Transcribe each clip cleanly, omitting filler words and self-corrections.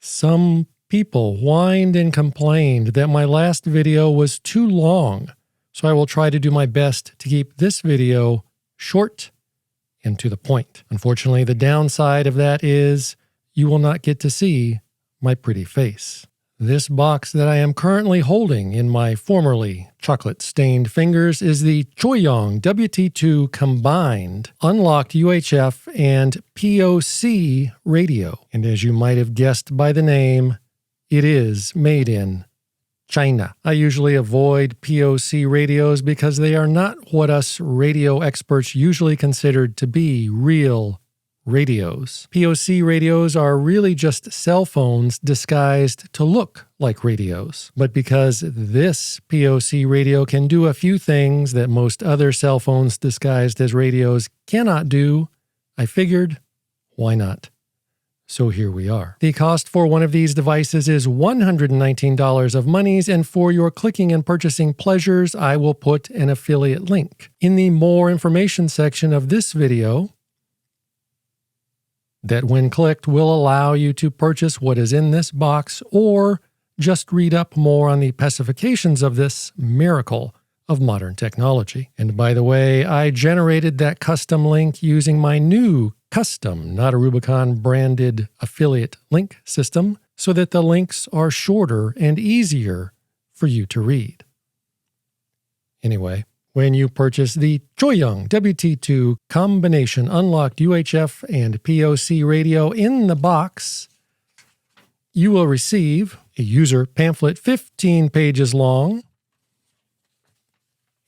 Some people whined and complained that my last video was too long, so I will try to do my best to keep this video short and to the point. Unfortunately, the downside of that is you will not get to see my pretty face. This box that I am currently holding in my formerly chocolate-stained fingers is the Choyong WT2 combined unlocked UHF and POC radio. And as you might have guessed by the name, it is made in China. I usually avoid POC radios because they are not what us radio experts usually considered to be real radios. POC radios are really just cell phones disguised to look like radios. But because this POC radio can do a few things that most other cell phones disguised as radios cannot do, I figured, why not? So here we are. The cost for one of these devices is $119 of monies, and for your clicking and purchasing pleasures, I will put an affiliate link in the more information section of this video that when clicked will allow you to purchase what is in this box or just read up more on the specifications of this miracle of modern technology. And by the way, I generated that custom link using my new custom, not a Rubicon branded affiliate link system, so that the links are shorter and easier for you to read. Anyway, when you purchase the Choyong WT2 combination unlocked UHF and POC radio in the box, you will receive a user pamphlet 15 pages long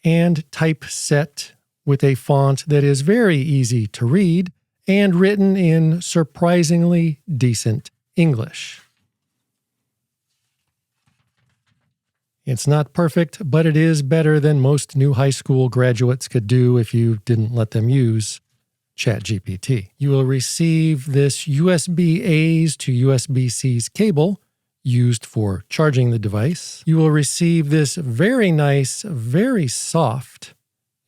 and typeset with a font that is very easy to read and written in surprisingly decent English. It's not perfect, but it is better than most new high school graduates could do if you didn't let them use ChatGPT. You will receive this USB-A's to USB-C's cable used for charging the device. You will receive this very nice, very soft,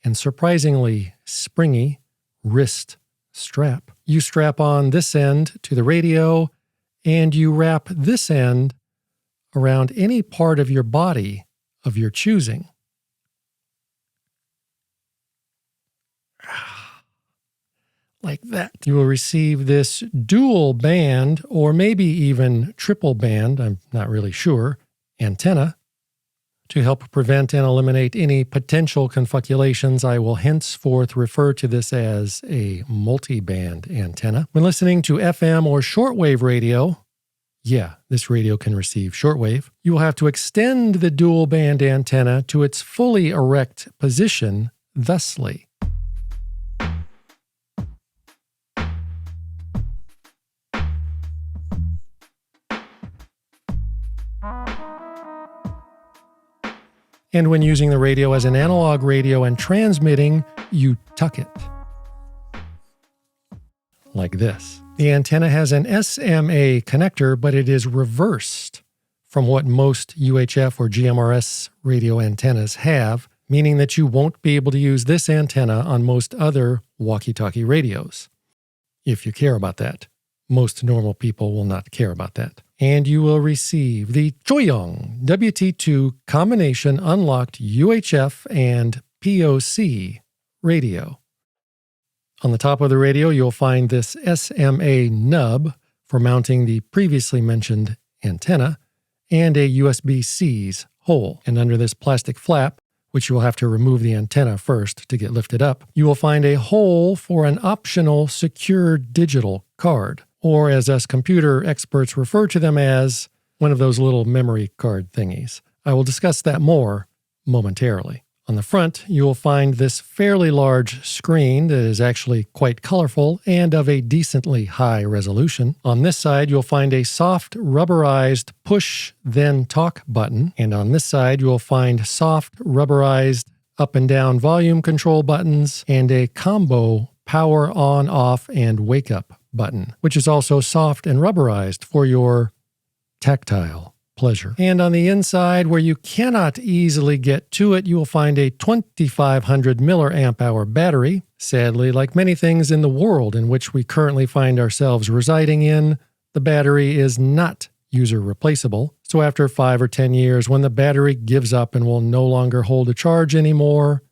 and surprisingly springy wrist strap. You strap on this end to the radio, and you wrap this end around any part of your body of your choosing. Like that. You will receive this dual band, or maybe even triple band, I'm not really sure, antenna to help prevent and eliminate any potential confuculations. I will henceforth refer to this as a multi-band antenna. When listening to FM or shortwave radio, yeah, this radio can receive shortwave. You will have to extend the dual band antenna to its fully erect position thusly. And when using the radio as an analog radio and transmitting, you tuck it like this. The antenna has an SMA connector, but it is reversed from what most UHF or GMRS radio antennas have, meaning that you won't be able to use this antenna on most other walkie-talkie radios, if you care about that. Most normal people will not care about that. And you will receive the Choyong WT2 combination unlocked UHF and POC radio. On the top of the radio, you'll find this SMA nub for mounting the previously mentioned antenna and a USB-C's hole. And under this plastic flap, which you will have to remove the antenna first to get lifted up, you will find a hole for an optional secure digital card, or as us computer experts refer to them as, one of those little memory card thingies. I will discuss that more momentarily. On the front, you will find this fairly large screen that is actually quite colorful and of a decently high resolution. On this side, you'll find a soft rubberized push then talk button. And on this side, you'll find soft rubberized up and down volume control buttons and a combo power on, off, and wake up button, which is also soft and rubberized for your tactile pleasure. And on the inside, where you cannot easily get to it, you will find a 2500 milliamp hour battery. Sadly, like many things in the world in which we currently find ourselves residing in, the battery is not user replaceable. So after 5 or 10 years, when the battery gives up and will no longer hold a charge anymore,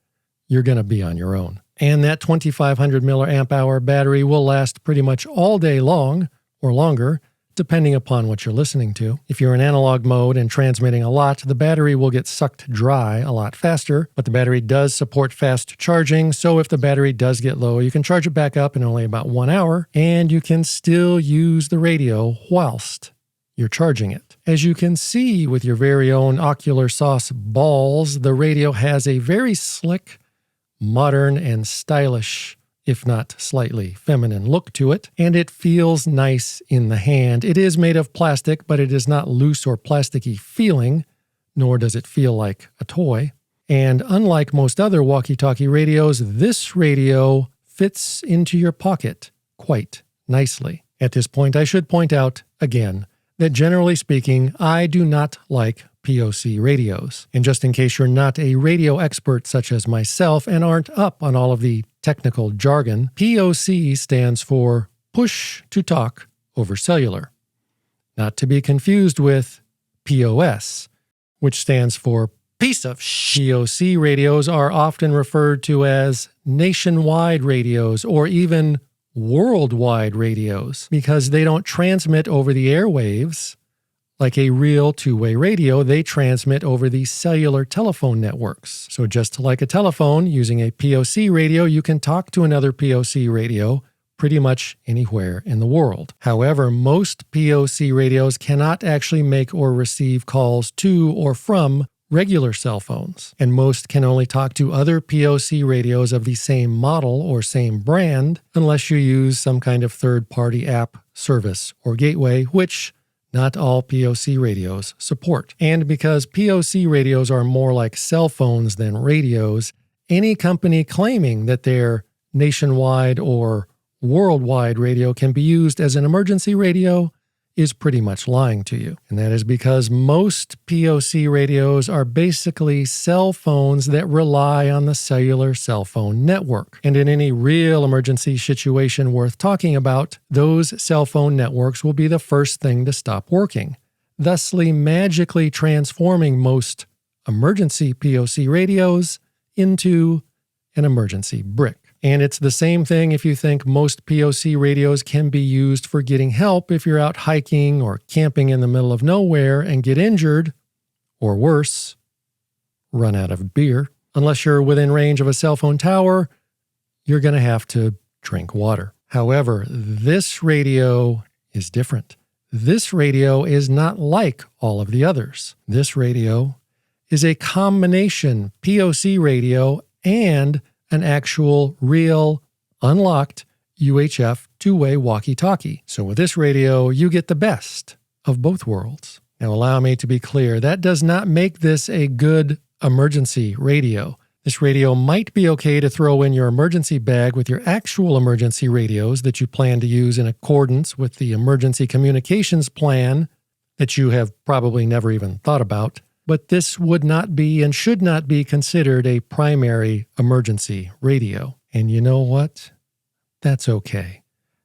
you're going to be on your own. And that 2500 milliamp hour battery will last pretty much all day long or longer, depending upon what you're listening to. If you're in analog mode and transmitting a lot, the battery will get sucked dry a lot faster, but the battery does support fast charging, so if the battery does get low, you can charge it back up in only about 1 hour, and you can still use the radio whilst you're charging it. As you can see with your very own ocular sauce balls, the radio has a very slick, modern, and stylish, if not slightly feminine look to it, and it feels nice in the hand. It is made of plastic, but it is not loose or plasticky feeling, nor does it feel like a toy. And unlike most other walkie-talkie radios, this radio fits into your pocket quite nicely. At this point, I should point out, again, that generally speaking, I do not like POC radios. And just in case you're not a radio expert such as myself and aren't up on all of the technical jargon, POC stands for Push to Talk over Cellular. Not to be confused with POS, which stands for Piece of Shit. POC radios are often referred to as nationwide radios or even worldwide radios because they don't transmit over the airwaves. Like a real two-way radio, they transmit over the cellular telephone networks. So just like a telephone, using a POC radio, you can talk to another POC radio pretty much anywhere in the world. However, most POC radios cannot actually make or receive calls to or from regular cell phones, and most can only talk to other POC radios of the same model or same brand unless you use some kind of third-party app, service, or gateway, which not all POC radios support. And because POC radios are more like cell phones than radios, any company claiming that their nationwide or worldwide radio can be used as an emergency radio is pretty much lying to you. And that is because most POC radios are basically cell phones that rely on the cellular cell phone network. And in any real emergency situation worth talking about, those cell phone networks will be the first thing to stop working, thusly magically transforming most emergency POC radios into an emergency brick. And it's the same thing if you think most POC radios can be used for getting help if you're out hiking or camping in the middle of nowhere and get injured, or worse, run out of beer. Unless you're within range of a cell phone tower, you're going to have to drink water. However, this radio is different. This radio is not like all of the others. This radio is a combination POC radio and an actual, real, unlocked UHF two-way walkie-talkie. So with this radio, you get the best of both worlds. Now allow me to be clear, that does not make this a good emergency radio. This radio might be okay to throw in your emergency bag with your actual emergency radios that you plan to use in accordance with the emergency communications plan that you have probably never even thought about. But this would not be and should not be considered a primary emergency radio. And you know what? That's okay.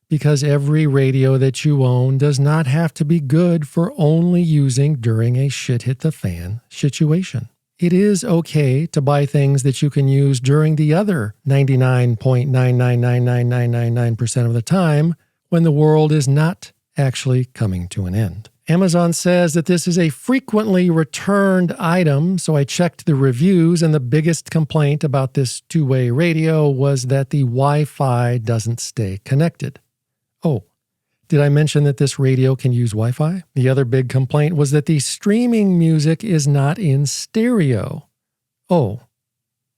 Because every radio that you own does not have to be good for only using during a shit-hit-the-fan situation. It is okay to buy things that you can use during the other 99.9999999% of the time when the world is not actually coming to an end. Amazon says that this is a frequently returned item, so I checked the reviews, and the biggest complaint about this two-way radio was that the Wi-Fi doesn't stay connected. Oh, did I mention that this radio can use Wi-Fi? The other big complaint was that the streaming music is not in stereo. Oh,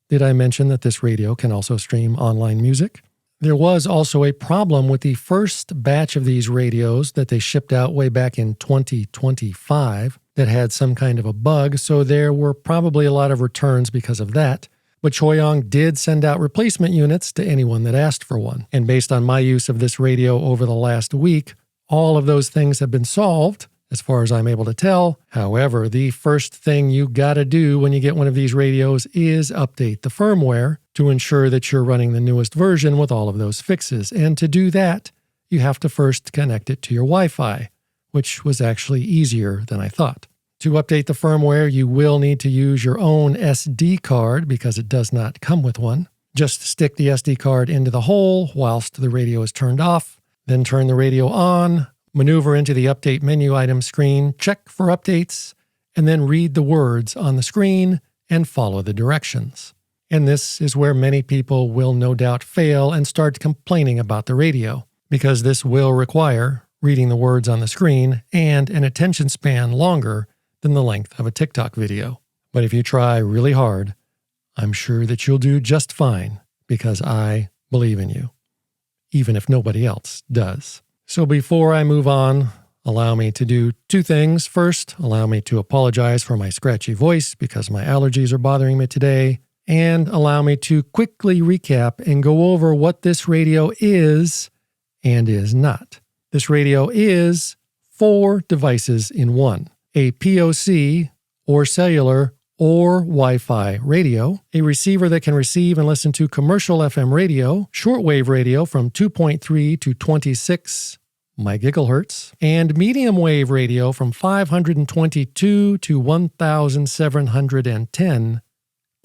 did I mention that this radio can also stream online music? There was also a problem with the first batch of these radios that they shipped out way back in 2025 that had some kind of a bug, so there were probably a lot of returns because of that. But Choyong did send out replacement units to anyone that asked for one. And based on my use of this radio over the last week, all of those things have been solved, as far as I'm able to tell. However, the first thing you gotta do when you get one of these radios is update the firmware to ensure that you're running the newest version with all of those fixes. And to do that, you have to first connect it to your Wi-Fi, which was actually easier than I thought. To update the firmware, you will need to use your own SD card because it does not come with one. Just stick the SD card into the hole whilst the radio is turned off, then turn the radio on, maneuver into the Update menu item screen, check for updates, and then read the words on the screen and follow the directions. And this is where many people will no doubt fail and start complaining about the radio, because this will require reading the words on the screen and an attention span longer than the length of a TikTok video. But if you try really hard, I'm sure that you'll do just fine because I believe in you, even if nobody else does. So before I move on, allow me to do two things. First, allow me to apologize for my scratchy voice because my allergies are bothering me today, and allow me to quickly recap and go over what this radio is and is not. This radio is 4 devices in one: a POC or cellular or Wi-Fi radio, a receiver that can receive and listen to commercial FM radio, shortwave radio from 2.3 to 26 MHz, and medium wave radio from 522 to 1710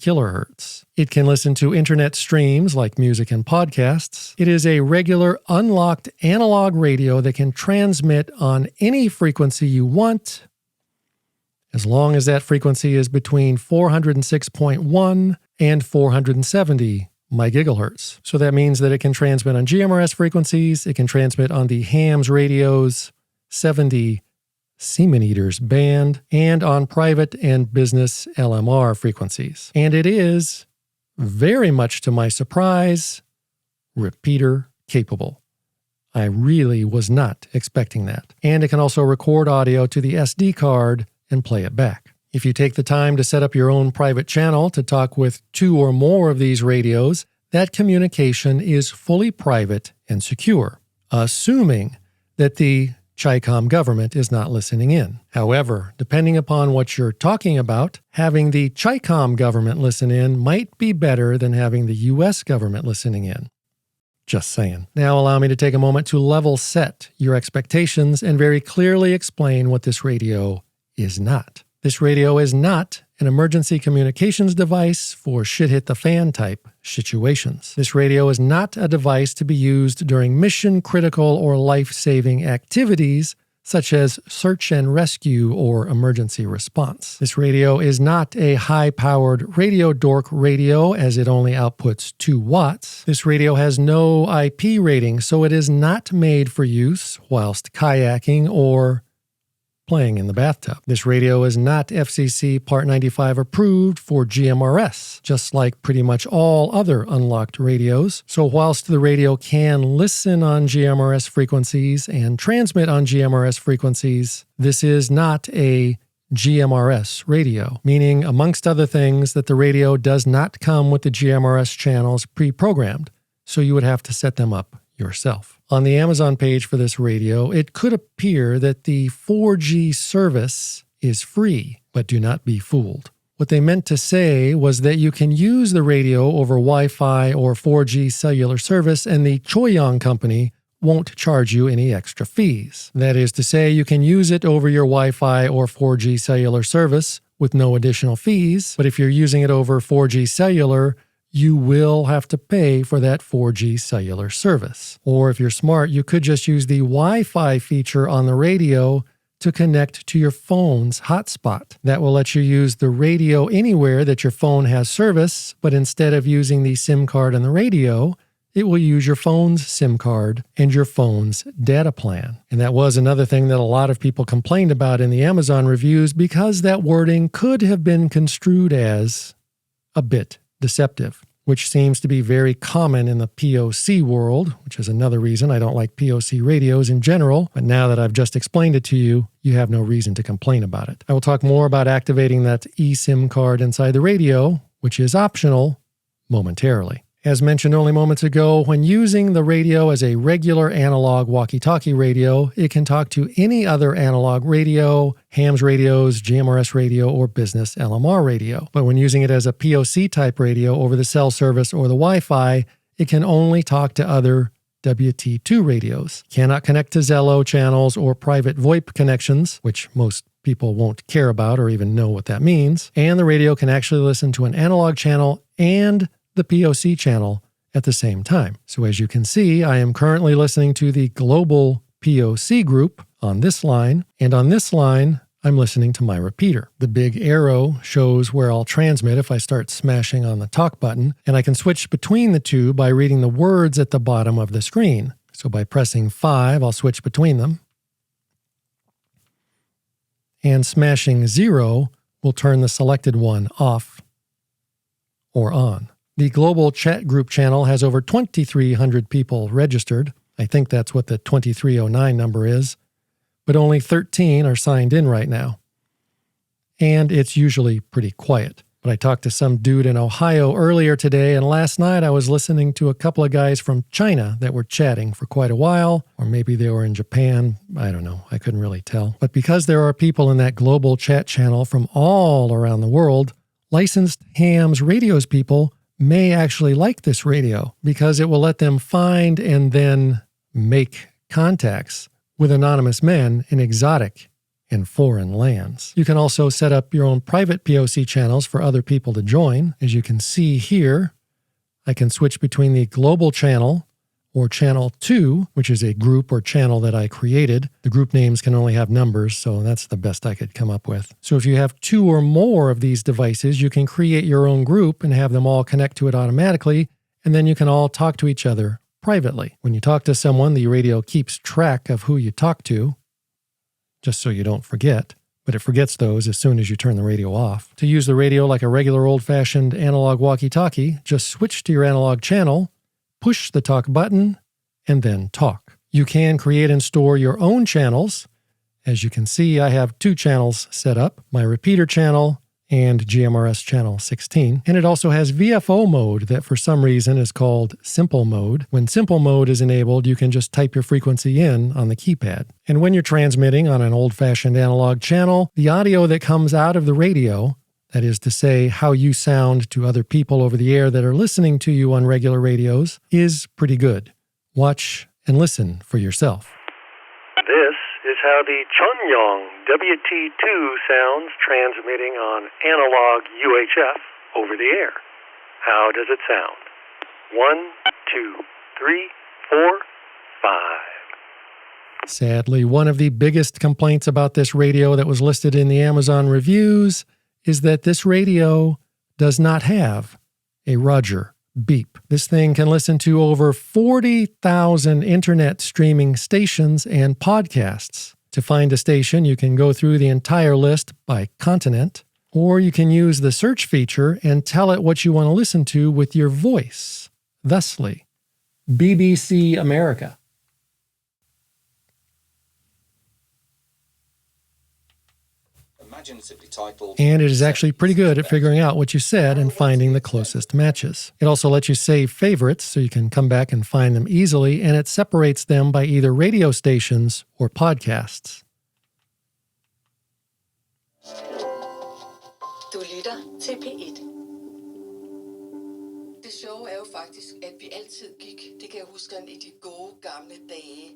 kHz. It can listen to internet streams like music and podcasts. It is a regular unlocked analog radio that can transmit on any frequency you want, as long as that frequency is between 406.1 and 470 MHz. So that means that it can transmit on GMRS frequencies, it can transmit on the hams radios 70 Siemens band, and on private and business LMR frequencies. And it is, very much to my surprise, repeater capable. I really was not expecting that. And it can also record audio to the SD card and play it back. If you take the time to set up your own private channel to talk with 2 or more of these radios, that communication is fully private and secure, assuming that the Chi-Com government is not listening in. However, depending upon what you're talking about, having the Chi-Com government listen in might be better than having the US government listening in. Just saying. Now allow me to take a moment to level set your expectations and very clearly explain what this radio is not. This radio is not an emergency communications device for shit-hit-the-fan type situations. This radio is not a device to be used during mission-critical or life-saving activities such as search and rescue or emergency response. This radio is not a high-powered radio dork radio as it only outputs 2 watts. This radio has no IP rating, so it is not made for use whilst kayaking or playing in the bathtub. This radio is not FCC Part 95 approved for GMRS, just like pretty much all other unlocked radios. So whilst the radio can listen on GMRS frequencies and transmit on GMRS frequencies, this is not a GMRS radio, meaning, amongst other things, that the radio does not come with the GMRS channels pre-programmed, so you would have to set them up yourself. On the Amazon page for this radio, it could appear that the 4G service is free, but do not be fooled. What they meant to say was that you can use the radio over Wi-Fi or 4G cellular service, and the Choyong company won't charge you any extra fees. That is to say, you can use it over your Wi-Fi or 4G cellular service with no additional fees, but if you're using it over 4G cellular, you will have to pay for that 4G cellular service. Or if you're smart, you could just use the Wi-Fi feature on the radio to connect to your phone's hotspot. That will let you use the radio anywhere that your phone has service, but instead of using the SIM card on the radio, it will use your phone's SIM card and your phone's data plan. And that was another thing that a lot of people complained about in the Amazon reviews because that wording could have been construed as a bit deceptive, which seems to be very common in the POC world, which is another reason I don't like POC radios in general. But now that I've just explained it to you, you have no reason to complain about it. I will talk more about activating that eSIM card inside the radio, which is optional, momentarily. As mentioned only moments ago, when using the radio as a regular analog walkie-talkie radio, it can talk to any other analog radio, hams radios, GMRS radio, or business LMR radio. But when using it as a POC type radio over the cell service or the Wi-Fi, it can only talk to other WT2 radios. Cannot connect to Zello channels or private VoIP connections, which most people won't care about or even know what that means. And the radio can actually listen to an analog channel and the POC channel at the same time. So as you can see, I am currently listening to the global POC group on this line, and on this line, I'm listening to my repeater. The big arrow shows where I'll transmit if I start smashing on the talk button, and I can switch between the two by reading the words at the bottom of the screen. So by pressing 5, I'll switch between them. And smashing 0 will turn the selected one off or on. The global chat group channel has over 2,300 people registered. I think that's what the 2309 number is. But only 13 are signed in right now. And it's usually pretty quiet. But I talked to some dude in Ohio earlier today, and last night I was listening to a couple of guys from China that were chatting for quite a while, or maybe they were in Japan. I don't know. I couldn't really tell. But because there are people in that global chat channel from all around the world, licensed hams radios people may actually like this radio because it will let them find and then make contacts with anonymous men in exotic and foreign lands. You can also set up your own private POC channels for other people to join. As you can see here, I can switch between the global channel or channel 2, which is a group or channel that I created. The group names can only have numbers, so that's the best I could come up with. So if you have 2 or more of these devices, you can create your own group and have them all connect to it automatically, and then you can all talk to each other privately. When you talk to someone, the radio keeps track of who you talk to, just so you don't forget, but it forgets those as soon as you turn the radio off. To use the radio like a regular old-fashioned analog walkie-talkie, just switch to your analog channel, push the talk button, and then talk. You can create and store your own channels. As you can see, I have 2 channels set up, my repeater channel and GMRS channel 16. And it also has VFO mode that for some reason is called simple mode. When simple mode is enabled, you can just type your frequency in on the keypad. And when you're transmitting on an old-fashioned analog channel, the audio that comes out of the radio, that is to say, how you sound to other people over the air that are listening to you on regular radios, is pretty good. Watch and listen for yourself. This is how the Choyong WT2 sounds transmitting on analog UHF over the air. How does it sound? 1, 2, 3, 4, 5. Sadly, one of the biggest complaints about this radio that was listed in the Amazon reviews is that this radio does not have a Roger beep. This thing can listen to over 40,000 internet streaming stations and podcasts. To find a station, you can go through the entire list by continent, or you can use the search feature and tell it what you want to listen to with your voice. Thusly, BBC America. And it is actually pretty good at figuring out what you said and finding the closest matches. It also lets you save favorites so you can come back and find them easily, and it separates them by either radio stations or podcasts. Du lytter til P1. Det sjove er jo faktisk, at vi altid gik, det kan jeg huske i de gode gamle dage.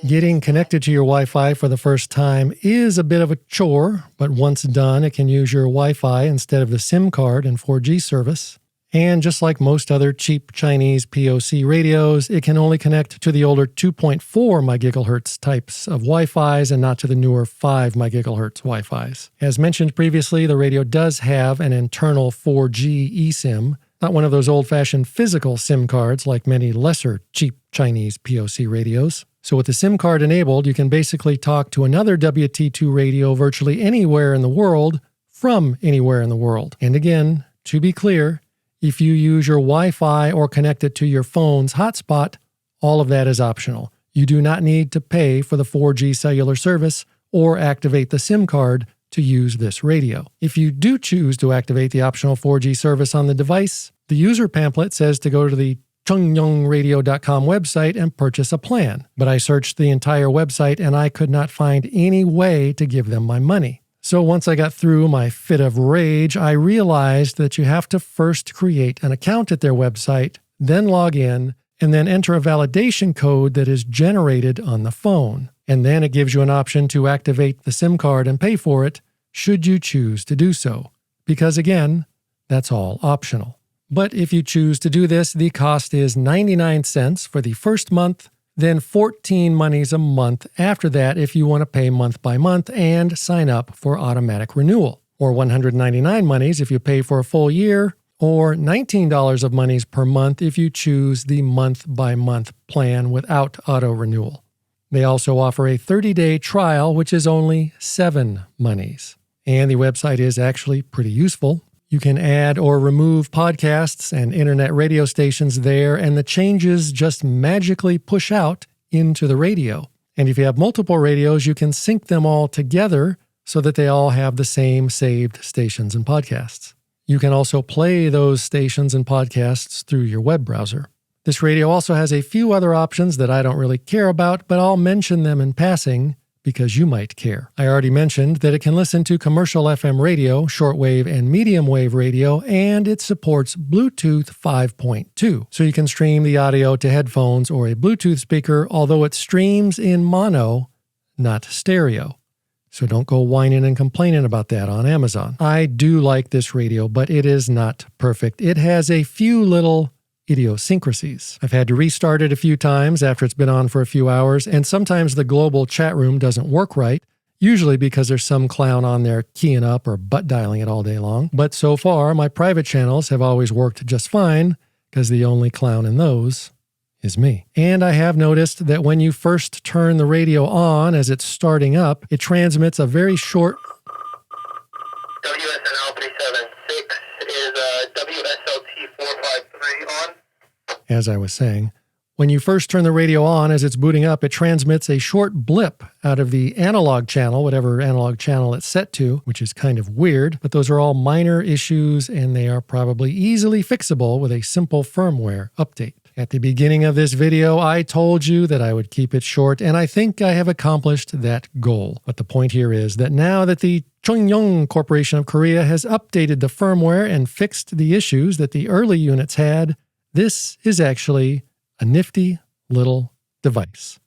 Getting connected to your Wi-Fi for the first time is a bit of a chore, but once done, it can use your Wi-Fi instead of the SIM card and 4G service. And just like most other cheap Chinese POC radios, it can only connect to the older 2.4 MHz types of Wi-Fis and not to the newer 5 MHz Wi-Fis. As mentioned previously, the radio does have an internal 4G eSIM, not one of those old-fashioned physical SIM cards like many lesser cheap Chinese POC radios. So with the SIM card enabled, you can basically talk to another WT2 radio virtually anywhere in the world from anywhere in the world. And again, to be clear, if you use your Wi-Fi or connect it to your phone's hotspot, all of that is optional. You do not need to pay for the 4G cellular service or activate the SIM card to use this radio. If you do choose to activate the optional 4G service on the device, the user pamphlet says to go to the ChoyongRadio.com website and purchase a plan. But I searched the entire website and I could not find any way to give them my money. So once I got through my fit of rage, I realized that you have to first create an account at their website, then log in, and then enter a validation code that is generated on the phone. And then it gives you an option to activate the SIM card and pay for it, should you choose to do so. Because again, that's all optional. But if you choose to do this, the cost is 99 cents for the first month, then 14 monies a month after that if you want to pay month by month and sign up for automatic renewal, or 199 monies if you pay for a full year, or $19 of monies per month if you choose the month by month plan without auto renewal. They also offer a 30-day trial, which is only 7 monies. And the website is actually pretty useful. You can add or remove podcasts and internet radio stations there, and the changes just magically push out into the radio. And if you have multiple radios, you can sync them all together so that they all have the same saved stations and podcasts. You can also play those stations and podcasts through your web browser. This radio also has a few other options that I don't really care about, but I'll mention them in passing because you might care. I already mentioned that it can listen to commercial FM radio, shortwave and medium wave radio, and it supports Bluetooth 5.2. So you can stream the audio to headphones or a Bluetooth speaker, although it streams in mono, not stereo. So don't go whining and complaining about that on Amazon. I do like this radio, but it is not perfect. It has a few little idiosyncrasies. I've had to restart it a few times after it's been on for a few hours, and sometimes the global chat room doesn't work right, usually because there's some clown on there keying up or butt dialing it all day long. But so far, my private channels have always worked just fine, because the only clown in those is me. And I have noticed that when you first turn the radio on as it's starting up, it transmits a very short... WSNL 376 is WSLT 453 on. As I was saying, when you first turn the radio on as it's booting up, it transmits a short blip out of the analog channel, whatever analog channel it's set to, which is kind of weird, but those are all minor issues and they are probably easily fixable with a simple firmware update. At the beginning of this video, I told you that I would keep it short, and I think I have accomplished that goal. But the point here is that now that the Choyong Corporation of Korea has updated the firmware and fixed the issues that the early units had, this is actually a nifty little device.